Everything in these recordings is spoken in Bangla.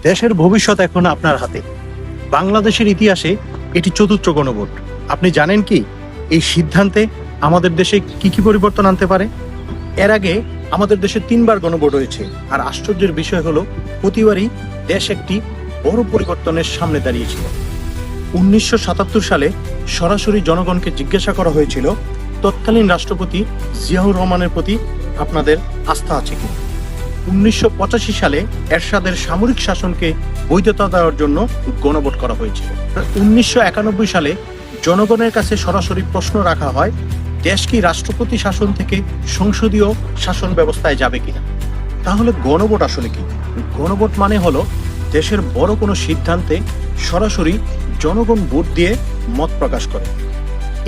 দেশের ভবিষ্যৎ এখন আপনার হাতে। বাংলাদেশের ইতিহাসে এটি চতুর্থ গণভোট। আপনি জানেন কি এই সিদ্ধান্তে আমাদের দেশে কি কি পরিবর্তন আনতে পারে? এর আগে আমাদের দেশে 3বার গণভোট হয়েছে, আর আশ্চর্যের বিষয় হলো প্রতিবারই দেশ একটি বড় পরিবর্তনের সামনে দাঁড়িয়েছিল। 1977 সালে সরাসরি জনগণকে জিজ্ঞাসা করা হয়েছিল তৎকালীন রাষ্ট্রপতি জিয়াউর রহমানের প্রতি আপনাদের আস্থা আছে কি। 1985 সালে এরশাদের সামরিক শাসনকে বৈধতা দেওয়ার জন্য গণভোট করা হয়েছিল। 1991 সালে জনগণের কাছে সরাসরি প্রশ্ন রাখা হয় দেশ কি রাষ্ট্রপতি শাসন থেকে সংসদীয় শাসন ব্যবস্থায় যাবে কিনা। তাহলে গণভোট আসলে কি? গণভোট মানে হলো দেশের বড় কোনো সিদ্ধান্তে সরাসরি জনগণ ভোট দিয়ে মত প্রকাশ করে।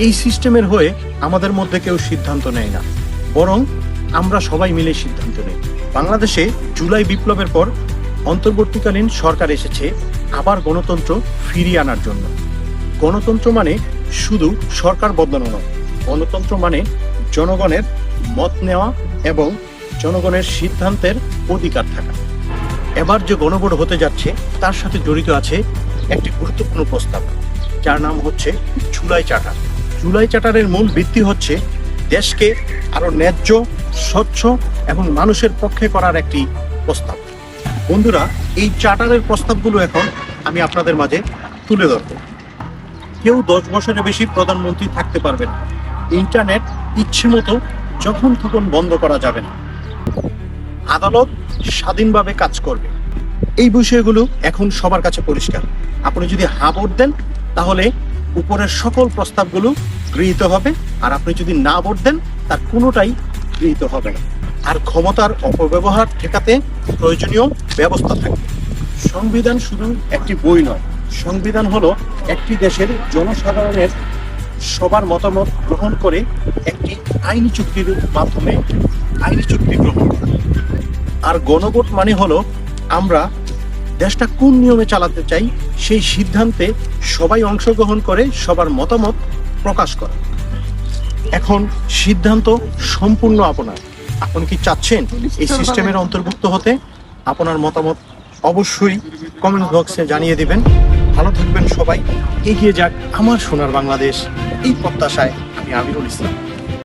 এই সিস্টেমের হয়ে আমাদের মধ্যে কেউ সিদ্ধান্ত নেয় না, বরং আমরা সবাই মিলে সিদ্ধান্ত নেই। বাংলাদেশে জুলাই বিপ্লবের পর অন্তর্বর্তীকালীন সরকার এসেছে আবার গণতন্ত্র ফিরিয়ে আনার জন্য। গণতন্ত্র মানে শুধু সরকার বদলানো নয়, গণতন্ত্র মানে জনগণের মত নেওয়া এবং জনগণের সিদ্ধান্তের অধিকার থাকা। এবার যে গণভোট হতে যাচ্ছে তার সাথে জড়িত আছে একটি গুরুত্বপূর্ণ প্রস্তাব, যার নাম হচ্ছে জুলাই চার্টার। জুলাই চার্টারের মূল ভিত্তি হচ্ছে দেশকে আরো ন্যায্য, স্বচ্ছ এবং মানুষের পক্ষে করার একটি প্রস্তাব। বন্ধুরা, এই চার্টারের প্রস্তাবগুলো এখন আমি আপনাদের মাঝে তুলে ধরব। কেউ 10 বছরের বেশি প্রধানমন্ত্রী থাকতে পারবে না। ইন্টারনেট ইচ্ছে মতো যখন তখন বন্ধ করা যাবে না। আদালত স্বাধীনভাবে কাজ করবে। এই বিষয়গুলো এখন সবার কাছে পরিষ্কার। আপনি যদি হ্যাঁ ভোট দেন তাহলে উপরের সকল প্রস্তাবগুলো গৃহীত হবে, আর আপনি যদি না ভোট দেন তার কোনোটাই গৃহীত হবে না। আর ক্ষমতার অপব্যবহার ঠেকাতে প্রয়োজনীয় ব্যবস্থা থাকবে। সংবিধান শুধু একটি বই নয়, সংবিধান হলো একটি দেশের জনসাধারণের সবার মতামত গ্রহণ করে একটি আইনি চুক্তির মাধ্যমে আইনি চুক্তি গ্রহণ করা। আর গণভোট মানে হলো আমরা দেশটা কোন নিয়মে চালাতে চাই সেই সিদ্ধান্তে সবাই অংশগ্রহণ করে সবার মতামত প্রকাশ করা। এখন সিদ্ধান্ত সম্পূর্ণ আপনার। আপনি কি চাচ্ছেন এই সিস্টেমের অন্তর্ভুক্ত হতে? আপনার মতামত অবশ্যই কমেন্ট বক্সে জানিয়ে দিবেন। ভালো থাকবেন সবাই। এগিয়ে যাক আমার সোনার বাংলাদেশ, এই প্রত্যাশায় আমি আমিরুল ইসলাম।